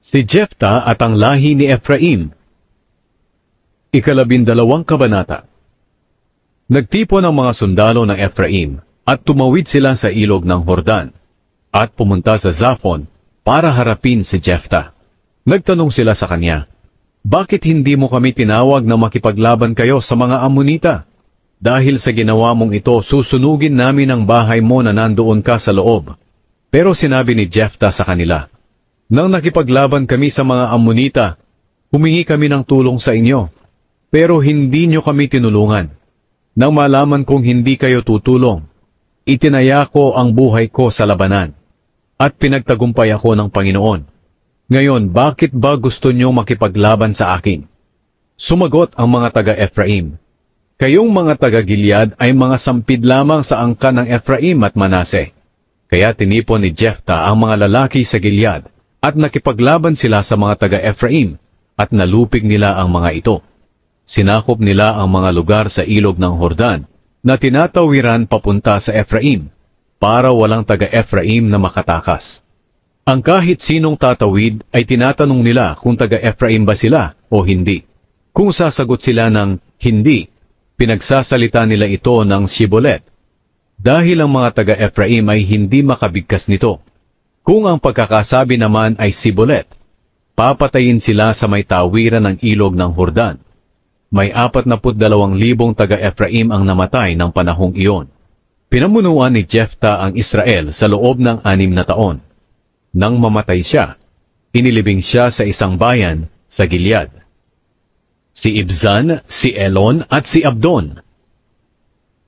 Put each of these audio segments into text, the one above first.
Si Jefta at ang lahi ni Ephraim. 12 kabanata. Nagtipon ang mga sundalo ng Ephraim at tumawid sila sa ilog ng Hordan at pumunta sa Zaphon para harapin si Jefta. Nagtanong sila sa kanya, "Bakit hindi mo kami tinawag na makipaglaban kayo sa mga Amonita? Dahil sa ginawa mong ito, susunugin namin ang bahay mo na nandoon ka sa loob." Pero sinabi ni Jefta sa kanila, "Nang nakipaglaban kami sa mga Amonita, humingi kami ng tulong sa inyo, pero hindi nyo kami tinulungan. Nang malaman kong hindi kayo tutulong, itinaya ko ang buhay ko sa labanan, at pinagtagumpay ako ng Panginoon. Ngayon, bakit ba gusto nyo makipaglaban sa akin?" Sumagot ang mga taga-Ephraim, "Kayong mga taga-Gilead ay mga sampid lamang sa angkan ng Ephraim at Manase." Kaya tinipon ni Jefta ang mga lalaki sa Gilead, at nakipaglaban sila sa mga taga-Ephraim, at nalupig nila ang mga ito. Sinakop nila ang mga lugar sa ilog ng Hordan, na tinatawiran papunta sa Ephraim, para walang taga-Ephraim na makatakas. Ang kahit sinong tatawid ay tinatanong nila kung taga-Ephraim ba sila o hindi. Kung sasagot sila ng hindi, pinagsasalita nila ito ng Shibolet, dahil ang mga taga-Ephraim ay hindi makabigkas nito. Kung ang pagkakasabi naman ay Sibolet, papatayin sila sa may tawiran ng ilog ng Hordan. May 42,000 taga-Ephraim ang namatay ng panahong iyon. Pinamunuan ni Jefta ang Israel sa loob ng 6 na taon. Nang mamatay siya, inilibing siya sa isang bayan sa Gilead. Si Ibzan, si Elon at si Abdon.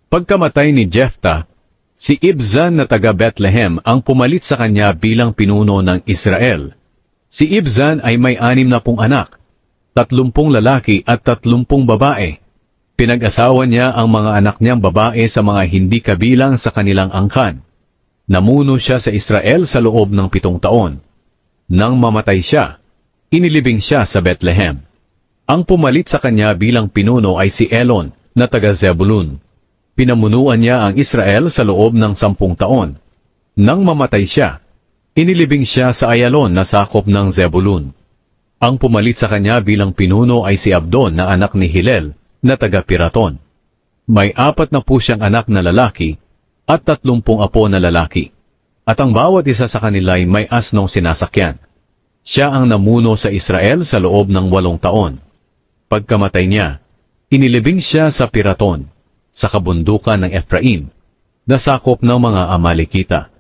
Pagkamatay ni Jefta, si Ibzan na taga Bethlehem ang pumalit sa kanya bilang pinuno ng Israel. Si Ibzan ay may 60 anak, 30 lalaki at 30 babae. Pinag-asawa niya ang mga anak niyang babae sa mga hindi kabilang sa kanilang angkan. Namuno siya sa Israel sa loob ng 7 taon. Nang mamatay siya, inilibing siya sa Bethlehem. Ang pumalit sa kanya bilang pinuno ay si Elon na taga Zebulun. Pinamunuan niya ang Israel sa loob ng 10 taon. Nang mamatay siya, inilibing siya sa Ayalon na sakop ng Zebulun. Ang pumalit sa kanya bilang pinuno ay si Abdon na anak ni Hilel na taga Piraton. May 40 siyang anak na lalaki at 30 apo na lalaki. At ang bawat isa sa kanila ay may asnong sinasakyan. Siya ang namuno sa Israel sa loob ng 8 taon. Pagkamatay niya, inilibing siya sa Piraton, sa kabundukan ng Ephraim, na sakop ng mga Amalekita.